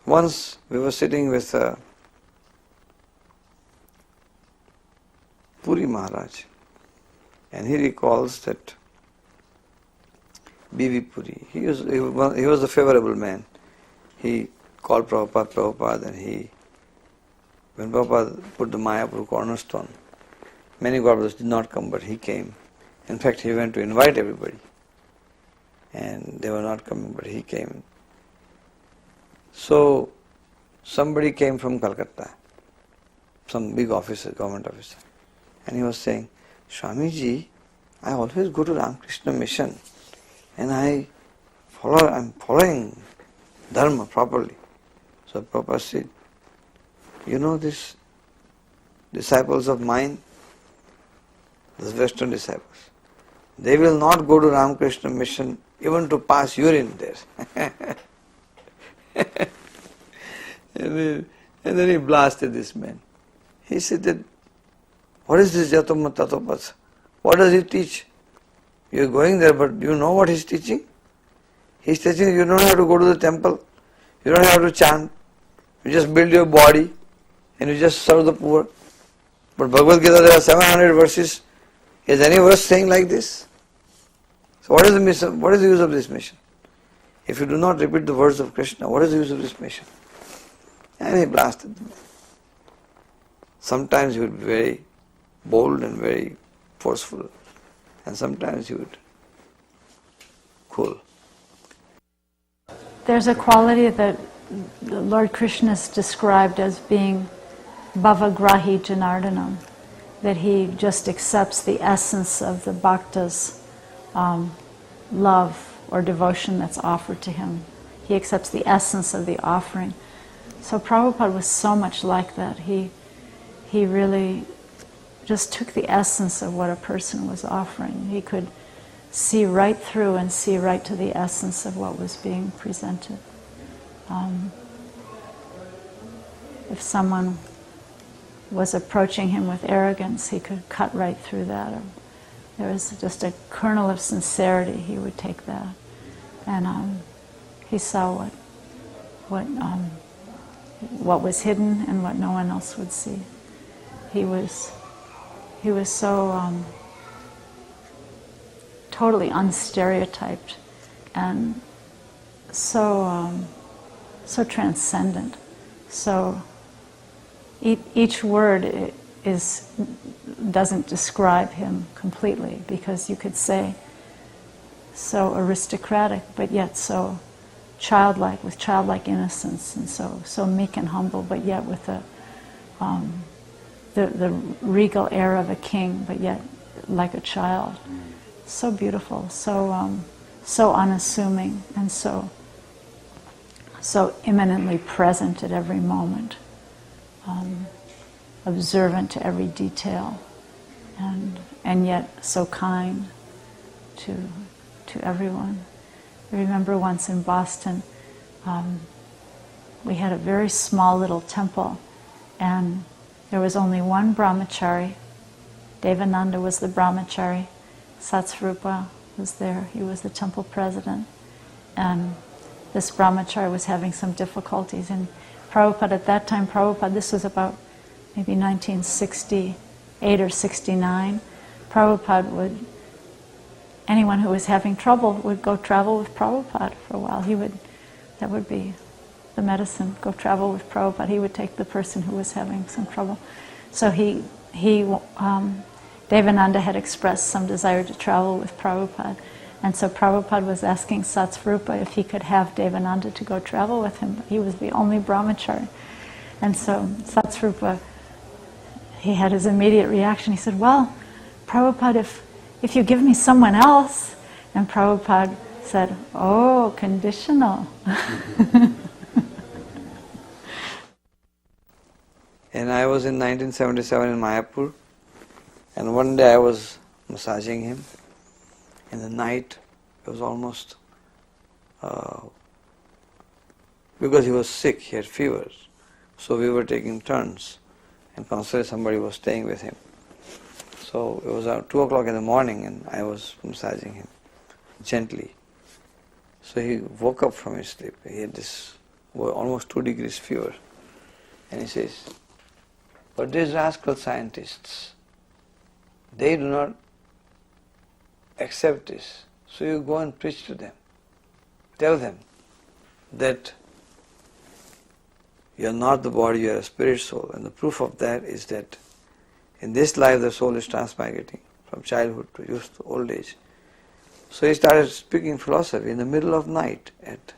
Once we were sitting with Puri Maharaj, and he recalls that B.V. Puri, he was a favorable man. He called Prabhupada, and when Prabhupada put the Mayapur cornerstone, many Gaudiya did not come, but he came. In fact, he went to invite everybody, and they were not coming, but he came. So, somebody came from Calcutta, some big officer, government officer, and he was saying, Swamiji, I always go to Ramakrishna mission, and I'm following Dharma properly. So Prabhupada said, you know these disciples of mine, these Western disciples, they will not go to Ramakrishna mission even to pass urine there. And then he blasted this man. He said that, what is this Jatoma Tatopas? What does he teach? You are going there, but do you know what he is teaching? He is teaching you don't have to go to the temple, you don't have to chant, you just build your body and you just serve the poor. But Bhagavad Gita, there are 700 verses. Is any verse saying like this? So what is the mission? What is the use of this mission? If you do not repeat the words of Krishna, what is the use of this mission? And he blasted them. Sometimes he would be very bold and very forceful, and sometimes he would cool. There's a quality that Lord Krishna is described as being bhavagrahi janardanam, that he just accepts the essence of the bhakta's love or devotion that's offered to him. He accepts the essence of the offering. So Prabhupada was so much like that. He really just took the essence of what a person was offering. He could see right through and see right to the essence of what was being presented. If someone was approaching him with arrogance, he could cut right through that. Or there was just a kernel of sincerity, he would take that. And he saw what was hidden and what no one else would see. He was so totally unstereotyped and so transcendent. So each word doesn't describe him completely, because you could say so aristocratic, but yet so childlike, with childlike innocence, and so meek and humble, but yet with the regal air of a king, but yet like a child. So beautiful, so unassuming, and so immanently present at every moment, observant to every detail, and yet so kind to everyone. I remember once in Boston, we had a very small little temple, and there was only one brahmachari. Devananda was the brahmachari. Satsvarupa was there. He was the temple president. And this brahmachari was having some difficulties. And Prabhupada, at that time, this was about maybe 1968 or 69, Prabhupada anyone who was having trouble would go travel with Prabhupada for a while. That would be the medicine, go travel with Prabhupada. He would take the person who was having some trouble. So Devananda had expressed some desire to travel with Prabhupada. And so Prabhupada was asking Satsvarupa if he could have Devananda to go travel with him. He was the only brahmachari. And so Satsvarupa, he had his immediate reaction. He said, well, Prabhupada, if you give me someone else. And Prabhupada said, oh, conditional. And I was in 1977 in Mayapur, and one day I was massaging him. In the night, it was almost, because he was sick, he had fever, so we were taking turns, and constantly somebody was staying with him. So it was 2 o'clock in the morning, and I was massaging him gently. So he woke up from his sleep. He had this almost 2 degrees fever. And he says, but these rascal scientists, they do not accept this. So you go and preach to them. Tell them that you are not the body, you are a spirit soul. And the proof of that is that in this life the soul is transmigrating from childhood to youth to old age. So he started speaking philosophy in the middle of night at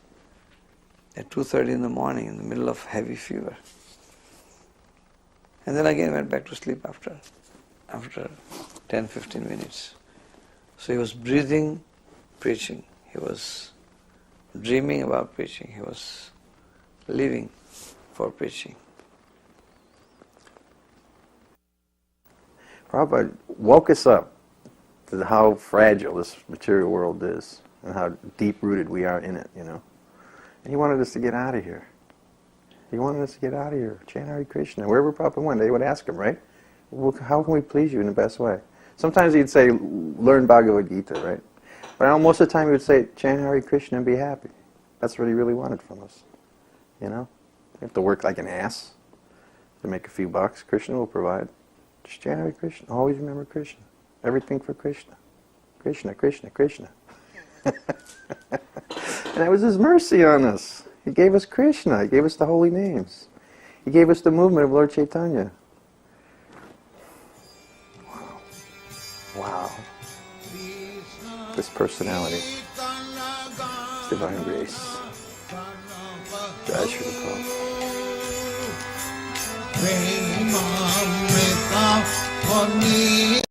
2:30 in the morning, in the middle of heavy fever. And then again went back to sleep after 10-15 minutes. So he was breathing, preaching. He was dreaming about preaching. He was living for preaching. Prabhupada woke us up to how fragile this material world is and how deep-rooted we are in it, you know. And he wanted us to get out of here. He wanted us to get out of here. Chant Hare Krishna. Wherever Prabhupada went, they would ask him, right? Well, how can we please you in the best way? Sometimes he'd say, learn Bhagavad Gita, right? But most of the time he would say, chant Hare Krishna and be happy. That's what he really wanted from us, you know. You have to work like an ass to make a few bucks. Krishna will provide. Just chant Hare Krishna. Always remember Krishna. Everything for Krishna. Krishna, Krishna, Krishna. And that was his mercy on us. He gave us Krishna. He gave us the holy names. He gave us the movement of Lord Chaitanya. Wow. Wow. This personality. This divine grace. Jai Shri Prabhupada.